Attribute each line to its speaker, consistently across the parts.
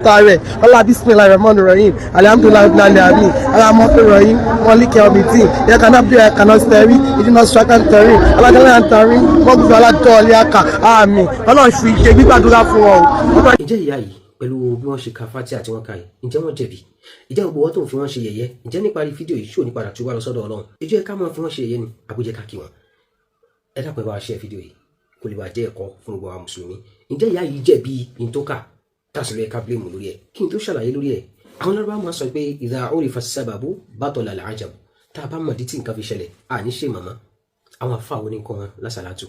Speaker 1: Tare, Allah Bismillahirrahmanirrahim, Alhamdulillah Rabbil Alamin, Ar-Rahmanir-Rahim, Maliki Yawmiddin, Iyyaka na'budu wa iyyaka nasta'in, Ihdinas siratal mustaqim, Al-Tarim, Maghdubi alayhim, àmín. Ọlọ́run fi ṣe gbígbàdúrà fún wọn o.
Speaker 2: Ǹjẹ́ ìyá yìí pẹ̀lú bí wọ́n ṣe ka Fátíhà àti wọn ka yìí, ǹjẹ́ wọ́n jẹ̀bi? Ǹjẹ́ gbogbo wọn tó ń fi wọ́n ṣe yẹ̀yẹ́? Ǹjẹ́ níparí fídíò yìí ṣó ní padà tó wá lọ sọ́dọ̀ Ọlọ́run? Ǹjẹ́ ká máa fi wọ́n ṣe yẹ̀yẹ́ ni àbújẹ́ ká kí wọn? Ẹ dápẹ́ bá wa ṣe fídíò yìí kó lè bá jẹ́ ẹ̀kọ́ fún gbogbo àwọn mùsùlùmí. Ǹjẹ́ ìyá yìí jẹ̀bi ìntòkà tásìlẹ̀ ká blame lórí ẹ̀? Kí n tó ṣàlàyé lórí ẹ̀, àwọn Lárúbáwá máa sọ pé idha urifa as-sababu batala al-'ajabu. Tá a bá mọ̀ dítì nǹkan fi ṣẹlẹ̀, à ní ṣe màmá. Àwọn àfáà wo ni kọ́ wọn lásàlátù?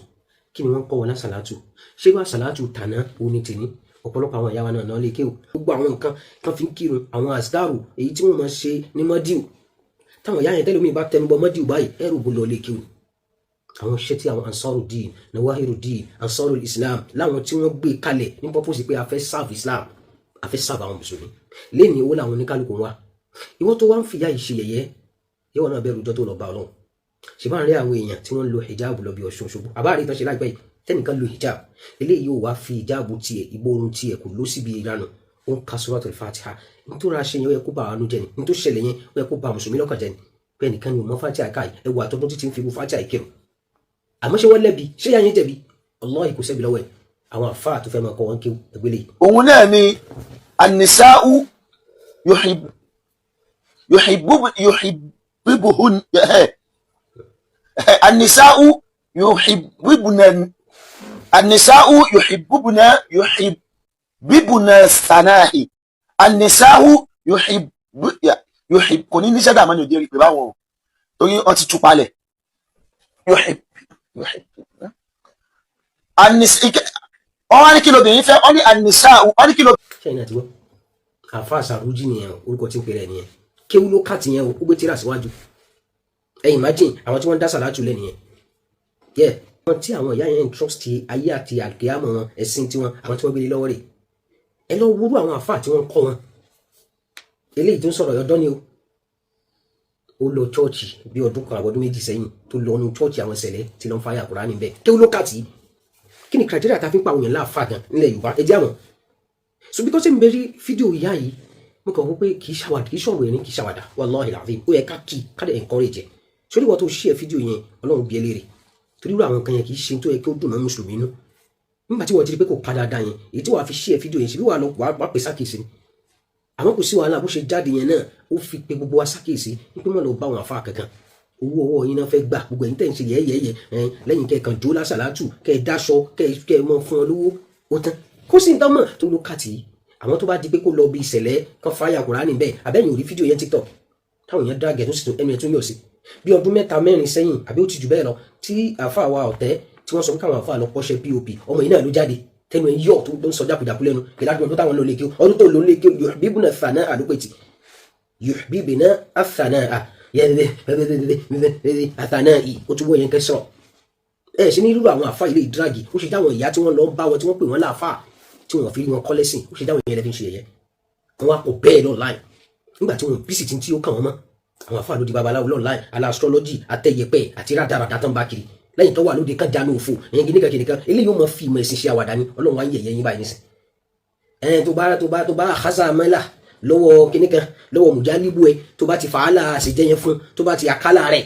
Speaker 2: Kí ni wọ́n kọ́ wọn lásàlátù? Ṣé wá sàlátù tàná òní tèní? Ọ̀pọ̀lọpọ̀ àwọn ìyá wa náà lè kéwù. Gbogbo àwọn nǹkan kan fi ń kírun, àwọn àsìkárù èyí tí wọ́n máa ṣe ní mọ́díù. Táwọn ìyá yẹn tẹ́lómi bá tẹnubọ mọ́díù báyìí, ẹrù bó lọ lè kéwù. Àwọn iṣẹ́ tí àwọn Ansarud-Din, Nawahirud-Din, Ansarul Islam láwọn tí wọ́n gbé kalẹ̀ ní purpose pé a fẹ́ serve Islam, a fẹ́ serve àwọn mùsùlùmí. Lẹ́ni owó làwọn oníkálukú wa. Ìwọ tó wá ń fìyà ìṣe yẹ̀yẹ́, ìwọ náà bẹ̀rù ọjọ́ tó lọ bá Ọlọ́run. Ṣé bá ń rí àwọn èèyàn tí wọ́n lo hijab lọ bí Ọ̀ṣun Òṣogbo? Àbá rí tán ṣe láìpẹ́ yìí, tẹ́nìkan lo hijab. Eléyìí yóò wá fi hijab tiẹ̀, ìborun tiẹ̀ kò lọ síbi ìranù. Ó ń ka Suratul Fatiha. Nítorí aṣẹ yẹn ó yẹ kó bá wa nú jẹ́ ni. Nítorí ṣẹlẹ̀ yẹn ó yẹ kó bá mùsùlùmí lọ́kàn jẹ́ ni. Bẹ́ẹ̀ nìkan ni ò mọ Fatiha káyì, ẹ wo àtọ́dún títí ń fi Fatiha ìkírun. Àmọ́ ṣé wọ́n lẹ́bi? Ṣé yá yẹn jẹ̀bi? Wallahi kò sẹ́bi lọ́wọ́ ẹ̀. Àwọn àfáà tó fẹ́ máa kọ́ wọn kí ẹgbẹ́lẹ̀ yìí.
Speaker 3: Òun náà ni an-nisa'u yuhibbuhun an-nisa'u yuhibbuna sanahi an-nisa'u kò ní níṣẹ́ dàmọ́ ní òde rí pé báwọn torí wọ́n ti tú palẹ̀ wọ́n ní kí lóbìnrin fẹ́ wọ́n ní an-nisa'u wọ́n ní kí lóbìnrin.
Speaker 2: Ṣé ìyá ti wọ́? Àfáà Sàrújì nìyẹn orúkọ tí ń pèrè nìyẹn. Kéwú ló kà tìyẹn o, ó gbé tíra síwájú. Ẹ imagine àwọn tí wọ́n dá sàlátù lẹ́ nìyẹn. Yẹ wọn tí àwọn ìyá yẹn ń trust ayé àti àlùkìyámọ̀ wọn, ẹ̀sìn tiwọn, àwọn tí wọ́n gbélé lọ́wọ́ rẹ̀. Ẹ lọ wúrú àwọn àfáà tí wọ́n kọ́ wọn. Eléyìí tó ń sọ̀rọ̀ ọ̀dọ́ ni o. Ó lọ chọ́ọ̀chì bí ọdún kan àbọ̀dún méjì sẹ́yìn tó lọ nu chọ́ọ̀chì àwọn sẹ̀lẹ̀ tí lọ́n fáyà Kùránì bẹ́ẹ̀. Kéwú ló kà tí. Kí ni criteria ta fi ń pa àwọn èèyàn láàfáà gan nílẹ̀ Yorùbá? Ẹ jẹ́ àwọn. So because mi bẹ̀rẹ̀ fídíò ìyá yìí, mo kàn wọ́n pé kì í ṣàwàdà, kì í ṣọ̀rọ̀ ẹni, kì í ṣàwàdà, wallahi alazim. Ó yẹ ká kí ká dẹ̀ encourage ẹ̀. Sórí wọ́n tó share fídíò yẹn, Ọlọ́run bí ẹ léèrè. Torí àwọn nǹkan yẹn kì í ṣe tó yẹ kí ó dùn mọ́ mùsùlùmí nú. Nígbà tí wọ́n ti rí pé kò padà dá yẹn, èyí tí wàá fi share fídíò yẹn ṣe bí wàá pè sákèsí ni. Àmọ́ kò sí wàhálà bó ṣe jáde yẹn náà, ó fi pe gbogbo wa sákèsí wípé wọ́n lọ bá wọn àfáà kankan. Owó ọwọ́ yín náà fẹ́ gbà, gbogbo ẹ̀yin tẹ̀ ń ṣe yẹ́yẹ́yẹ́ lẹ́yìn kẹ́ẹ̀kan jó lásàlátù, kẹ́ẹ̀ dáṣọ, kẹ́ẹ̀ mọ́ fún ọ lówó, ó tán. Kó sì ń tán mọ̀ tó ló kàtì. Àwọn tó bá di pé kó lọ bí ìṣẹ̀lẹ̀ kan fáyà Kùránì bẹ́ẹ̀, àbẹ́yìn ò rí fídíò yẹn TikTok táwọn èèyàn drágẹ̀ tó sì tún ẹnu ẹ̀ tún yọ̀ sí. Bí ọdún 3-4 sẹ́yìn àbí ó ti jù bẹ́ẹ̀ lọ tí àfáà wa ọ̀tẹ́ tí wọ́n sọ pé káwọn àfáà lọ kọ́ṣẹ́ POP, ọmọ yìí náà ló jáde tẹnu ẹ̀ yọ̀ tó ń sọ jákujàku lẹ́nu kìládùn ọdún táwọn lọ lè kí ọdún tó lọ lè kí yuhbibuna thana'a àdúpẹ̀tì yuhbibuna ath-thana'a àthana'i ó tún wọ́ yẹn kẹsàn. Ẹ ṣe ní irú àwọn àfáà ilé ìdírágì ó ṣe dáwọn ìyá tí wọ́n lọ ń bá wọn tí wọ́n pè wọ́n láàfáà tí wọ́n fi rí wọn kọ́ lẹ́sìn ó ṣe dáwọn ìyẹn lẹ́fi ń ṣe yẹ̀yẹ́. Wọ́n wá kó bẹ́ẹ̀ lọ́nláìn nígbà tí wọ́n bí sì ti tí ó kàn wọ́n mọ́. Àwọn àfáà ló di babaláwo lọ́nláìn, alástrọ́lọ́jì, àtẹ̀yẹpẹ̀ àti rádaràdà tán bá kiri lẹ́yìn tó wà lóde kan jánu òfò ẹ̀yìn kìnìkan kìnìkan eléyìí ó mọ fi ìmọ̀ ẹ̀sìn ṣe àwàdà ni Ọlọ́run wá ń yẹ̀yẹ́ yín báyìí nísìn. Tó bá àkásá mẹ́là lọ́wọ́ kìnìkan lọ́wọ́ mùjálíbù ẹ tó bá ti fàálà àṣejẹ́ yẹn fún tó bá ti àkálà rẹ̀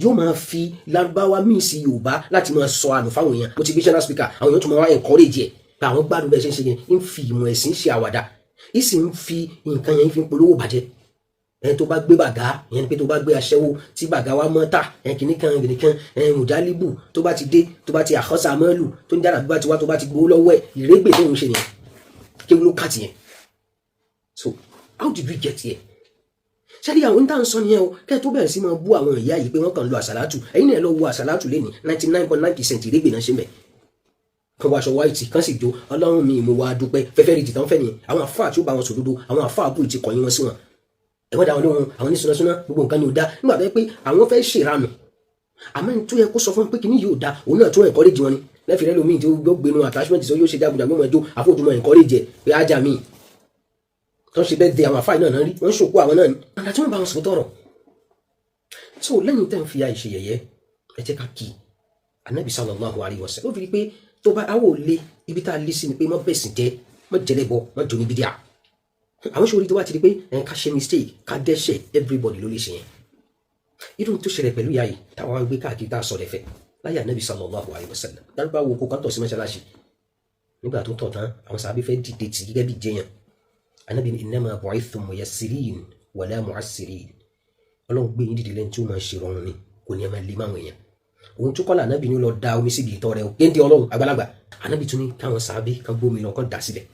Speaker 2: yóò máa fi Lárúbáwá míì sí Yorùbá láti máa sọ àlù fáwọn èèyàn motivational speaker àwọn èèyàn tó máa wá encourage ẹ̀ pé àwọn gbádùn bẹ́ẹ̀ ṣe ń ṣe yẹn ń fi ìmọ̀ ẹ̀sìn ṣe àwàdà ń sì ń fi nǹkan yẹn fi polówó bàjẹ́. Tó bá gbé bàgá ìyẹn ni pé tó bá gbé aṣẹ́wó tí bàgá wa mọ́ tà kìnìkan mùjálíbù tó bá ti dé tó bá ti àkọ́sà mọ́lù tó ń dára bí bá ti wá tó bá ti gbowó lọ́wọ́ ẹ̀ ìrégbè tó ń ṣe yẹn kí ló kà tiẹ̀. So how did we get here? Ṣáàdì àwọn oníta ń sọ nìyẹn o kẹ́ ẹ tó bẹ̀rẹ̀ sí máa bú àwọn ìyá yìí pé wọ́n kàn lo àsàlátù ẹ̀yin náà lọ wo àsàlátù lé ní 99.9% ìrégbè náà ṣe mẹ́. Kan wá aṣọ white kan sì jó Ọlọ́run mi mo wá dúpẹ́ fẹ́fẹ́ rí jìtàn fẹ́ nìyẹn àwọn àfáà tí ó bá wọn sòdodo àwọn àfáà àbúrò ti kọ̀yìn wọn sí wọn. Ẹ̀wọ́n dá wọn lóhun àwọn ní súnásúná gbogbo nǹkan ni ò dá nígbà tó yẹ pé àwọn fẹ́ ṣèrànù àmọ́ ní tó yẹ kó sọ fún pé kìíní yóò dá òun náà tó encourage wọn ni lẹ́fìrẹ́ lómi tí ó gbénu attachment tí ó yóò ṣe jágùdà mímọ́ ẹjọ́ àfojúmọ́ encourage ẹ̀ pé ájà míì tó ń ṣe bẹ́ẹ̀ de àwọn àfáà náà rí wọ́n ń ṣòkó àwọn náà ni àgbà tí wọ́n bá wọn sọ tọrọ. So lẹ́yìn tẹ́ ń fi àìṣe yẹ̀yẹ́ ẹ jẹ́ ká kí Ànábì sallallahu alaihi wasallam ó fi rí pé tó bá àwọ̀ lé ibi tá a lé sí ni pé mọ́ bẹ̀sìn jẹ́ mọ́ jẹ́lẹ́bọ mọ́ jọ ní bídíà àwọn ṣòrí tó wá ti di pé ká ṣe mistake ká dẹ́ṣẹ̀ everybody ló lè ṣe yẹn. irú tó ṣẹlẹ̀ pẹ̀lú ìyá yìí táwọn gbé káàkiri tá a sọ̀rọ̀ ẹ̀fẹ̀ láyé Ànábì sallallahu alaihi wasallam dárúbáwò kó kán tọ̀ sí mọ́ṣáláṣí nígbà tó tọ̀ tán àwọn sàbí fẹ́ dìde tì gẹ́gẹ́ bí jẹyàn. Ànábì ní innama bu'ithtum muyassirin wala mu'assirin. Ọlọ́run gbé yín dìde lẹ́ni tí ó máa ṣe rọrùn ni kò ní ẹ máa lé máwọn èèyàn. òun tó kọ́lá Ànábì ní lọ da omi síbi ìtọ̀ rẹ̀ o géńdé Ọlọ́run àgbàlagbà. Ànábì tún ní káwọn sàbí kan gbómi lọ kán dà sílẹ̀.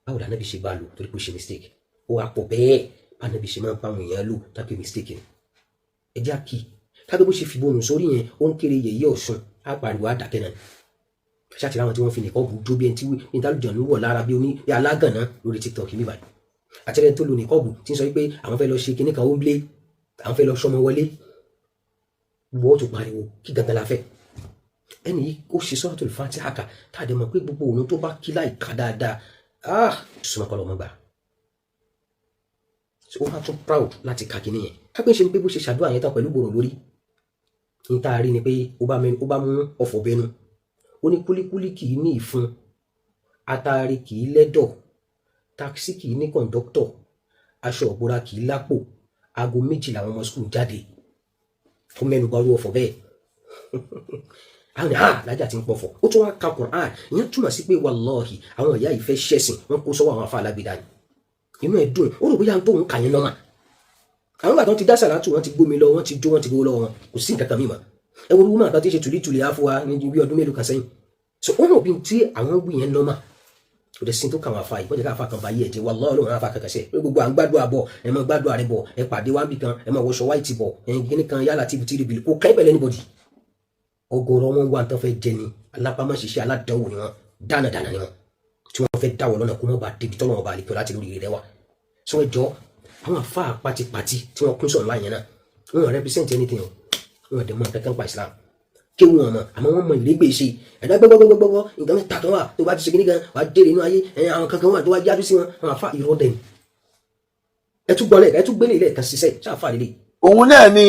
Speaker 2: báwo la Ànábì ṣe bá lò torí pé ó ṣe mistake ó wà pọ̀ bẹ́ẹ̀ bá Ànábì ṣe máa ń pa àwọn èèyàn lò tàbí mistake ni. ẹ jẹ́ àkì kágbé bó ṣe fi bọ́ọ̀nù sórí yẹn ó ń kéré yẹ̀yẹ́ Ọ̀ṣun á pariwo àdàkẹ́ náà ṣáàtì láwọn tí wọ́n fi nìkan bù jó bí ẹni tí ìdálùjọ̀nù wọ̀ lára bí alágànná lórí TikTok mi báyìí àtẹ́rẹ́ tó lo nìkan bù tí ń sọ wípé àwọn fẹ́ lọ ṣe kinní kan ó ń blé àwọn fẹ́ lọ ṣọmọ wọlé wọ́n tó pariwo kí gangan la fẹ́ ẹni yìí ó ṣe Suratul Fatiha tá a dẹ̀ mọ̀ pé gbogbo òun tó bá kí láì ká dáadáa súnmọ́ kọ́ lọ́mọ gbà ó wá tún proud láti ka kinní yẹn kápẹ́ ṣe ń pé bó ṣe ṣàdúrà yẹn tán pẹ̀lú gbòòrò lórí ní tá a rí ni pé ó bá mú ọ̀fọ̀ bẹnu ó ní kúlíkúlí kì í ní ìfun atari kì í lẹ́dọ̀ táksì kì í ní kọ̀ǹdọ́tọ̀ aṣọ òbora kì í lápò aago méjì làwọn ọmọ skul jáde fún mẹ́nu bá rú ọ̀fọ̀ bẹ́ẹ̀ àwọn lájà ti ń pọ̀fọ̀ ó tún wá ka Qur'an ìyẹn túmọ̀ sí pé wàlọ́ọ̀hì àwọn ìyá yìí fẹ́ ṣẹ̀sìn wọn kó sọ́wọ́ àwọn afá alágbèdá ni inú ẹ̀ dùn ó rò bóyá tó ń kà yẹn lọ́mà àwọn gbàtàn ti dá sàlátù wọn ti gbómi lọ wọn ti jó wọn ti gbówó lọ́wọ́ wọn kò sí nǹkan kan mímọ́ ẹ wo rúmọ̀ àtàtí ṣe tùlítùlì àfọwà ní bí ọdún mélòó kan sẹ́yìn so wọn rò bí tí àwọn gbé yẹn lọ́mà kò dẹ̀ sí tó kà wọn afá yìí wọ́n jẹ́ ká afá kan bá yí ẹ̀jẹ̀ wà lọ́ọ̀lọ́ wọn afá kankan sẹ́ pé gbogbo à ń gbádùn àbọ̀ ẹ mọ gbádùn àrẹ bọ̀ ẹ pàdé wá bì kan ẹ mọ wọṣọ wáìtì bọ̀ ẹ gíní kan yálà tìbí tìrì bìlì kò kẹ́ pẹ̀lẹ́ níbọ̀dì ọgọ́rọ̀ wọn wà tán fẹ́ jẹ ni alápámọ́ ṣiṣẹ́ aládánwò ni wọn dánadáná ni wọn tí wọn fẹ́ dáwọ́ lọ́nà kó mọ́ bá débi tọ́lọ́wọ́ bá àlekọ́ láti lórí rẹ̀ wá sọ ẹjọ́ àwọn afá pátipátí tí wọ́n kún sọ̀rọ̀ láyẹn náà wọn represent anything o wọn dẹ̀ mọ́ kankan pa Islam kí wọn mọ̀ àmọ́ wọn mọ ìrégbè ṣe ẹ̀dá gbọ́gbọ́gbọ́gbọ́ nǹkan mẹ́ta kan wà tó bá ti ṣe kíní kan wà á dèrè inú ayé àwọn kankan wà tó wá yájú sí wọn àwọn afá irọ́ dẹ̀ ni ẹ tún gbọ́lẹ̀ ẹ tún gbélé ilẹ̀ kan ṣiṣẹ́ ṣáfà lélẹ̀.
Speaker 3: òun náà ni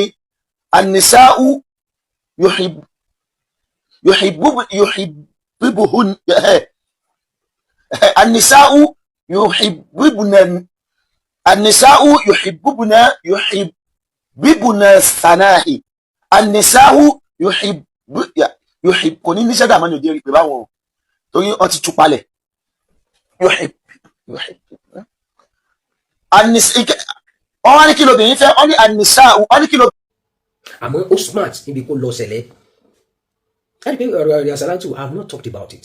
Speaker 3: an-nisā'u yuhibbuhun an-nisā'u yuhibbuna as-sanā'i an-nisā'u kò ní níṣẹ́ dàmọ́ ní òde rí pé báwọn torí wọ́n ti tú palẹ̀ wọ́n wá ní kí lóbìnrin fẹ́ wọ́n ní an-nisā'u wọ́n ní kí lóbìnrin.
Speaker 2: àmọ́ ó smart níbi kó lọ sẹ̀lẹ̀ láti pé ọ̀rọ̀ àṣàlátù I have not talked about it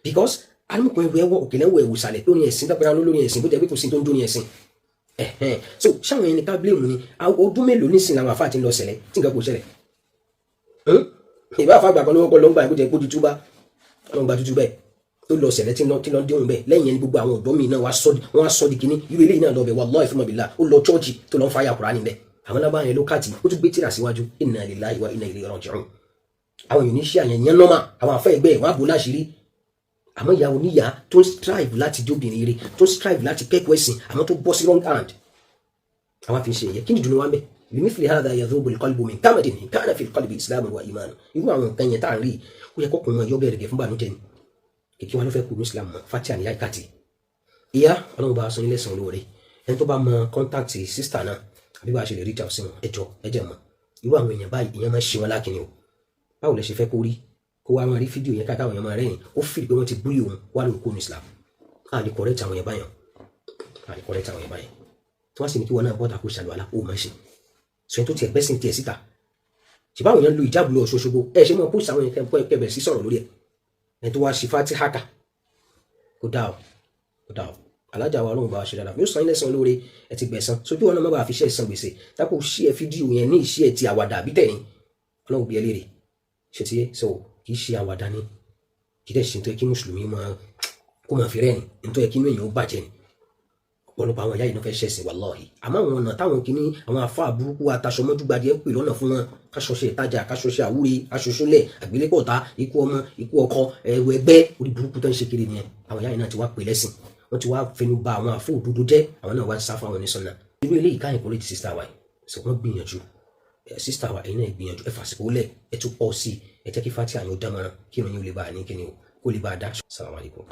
Speaker 2: because alimọ̀kùnrin ẹ̀wọ̀ òkèlè ẹ̀wọ̀ ẹ̀wù sàlẹ̀ lórí ẹ̀sìn dápẹ́ra lórí ẹ̀sìn bó jẹ́ pé kò sí tó ń dún ní ẹ̀sìn so ṣáwọn ẹni ká blame ni ọdún mélòó nísìn làwọn àfáà ti ń lọ sẹ̀lẹ̀ tí nǹkan kò ṣẹlẹ̀ ìbá àfáà gbà kan lọ́wọ́ kọ́ lọ́ngbà ìbújẹ́ kó tutù bá wọn gba tutù bẹ́ẹ̀ tó lọ sẹ̀lẹ̀ tí lọ́n déhùn bẹ́ẹ̀ lẹ́yìn ẹni gbogbo àwọn ọ̀dọ́ mi náà wọ́n á sọ di kínní irú eléyìí náà lọ bẹ̀ wallahi fún mọ̀bìlá ó lọ chọ́ọ̀chì tó lọ́n fàyà Kùránì bẹ́ẹ̀ àwọn lábàá yẹn ló káàtì ó tún gbé tírà síwájú inna lillahi wa inna ilayhi raji'un àwọn èèyàn oníṣẹ́ àyẹn yẹn nọ́mà àwọn afẹ́ ẹgbẹ́ wọn á bò láṣìírí àmọ́ ìyá oníyà tó ń strive láti di obìnrin rere tó ń strive láti kẹ́kọ̀ọ́ ẹ̀sìn àmọ́ tó bọ́ sí wrong hand àwọn afi ń ṣe ẹ̀yẹ kí ni dùnú wa ń bẹ̀ limithli hadha yadhubu al-qalbu min kamadin kana fi al-qalbi islamun wa iman irú àwọn nǹkan yẹn tá à ń rí ó yẹ kọ́kùnrin wọn yọ bẹ̀rẹ̀ gẹ̀ fún bànújẹ́ ni kìkì wọn ló fẹ́ kú ní islam mọ́ fatia ní àìkàtì ìyá ọlọ́run bá aṣọ nílẹ̀ sàn lóore ẹni tó bá mọ contact sister náà àbí bá a ṣe lè reach out sí wọn ẹjọ ẹjẹ mọ irú àwọn èèyàn báyìí ìyẹn máa ń ṣe wọn lákìnrin o báwo lẹ ṣe fẹ́ kó rí kó wá máa rí fídíò yẹn káàkiri àwọn èèyàn máa rẹ́yìn ó fi pé wọ́n ti búrì òun wá lórí kó ní islam àlè correct àwọn èèyàn báyàn tí wọ́n sì ní kí wọ́n náà bọ́ta kó ṣàlùwàlá ó máa ń ṣe sọ tó tiẹ̀ bẹ́sìn tiẹ̀ síta ṣùgbọ́n àwọn èèyàn lo ìjáàbù lọ ṣoṣogbo ẹ ṣe mọ́ post àwọn èèyàn kẹbẹ̀ sí sọ̀rọ̀ lórí ẹ̀ tó wá ṣe Fatiha kó dá o alájà wa ọlọ́run bá wa ṣe dáadáa yóò san ilé san lóore ẹ ti gbẹ̀san sójú ọ̀nà má bàa fi ṣe ẹ̀san gbèsè dápò ṣí ẹ fídíò yẹn ní ìṣe ẹ ti àwàdà àbí tẹ̀yìn ọlọ́run bí ẹ léèrè ṣe ti yẹ sọ kì í ṣe àwàdà ni kì í dẹ̀ ṣe nítorí kí mùsùlùmí kó máa fi rẹ́ni nítorí kí inú èèyàn ó bàjẹ́ ni ọ̀pọ̀lọpọ̀ àwọn ìyá yìí ló fẹ́ ṣẹ̀sìn wallahi àmọ́ àwọn ọ̀nà táwọn kìíní àwọn afá burúkú ataṣọmọ́dúgbàdì ẹ̀ ń pè lọ́nà fún wọn káṣọṣe ìtajà káṣọṣe àwúre aṣoṣólẹ̀ àgbélépọ̀ta ikú ọmọ ikú ọkọ ẹ̀rù ẹgbẹ́ orí burúkú tó ń ṣe kiri nìyẹn àwọn ìyá yìí náà ti wá pè lẹ́sìn wọ́n ti wá fẹnu ba àwọn àfọ òdodo jẹ́ àwọn náà wá ń sá fún àwọn oníṣọ́nà irú eléyìí káyìn kọ́lé ti sísá wa yìí sọ wọ́n gbìyànjú sísá wa ẹ̀yin náà gbìyànjú ẹ fàṣìkò lẹ̀ ẹ tún pọ̀ sí ẹ jẹ́ kí Fatiha yóò dámọ̀ràn kí ìròyìn ó lè bá a ní kíni o kó lè bá a dá. Assalamu alaikum.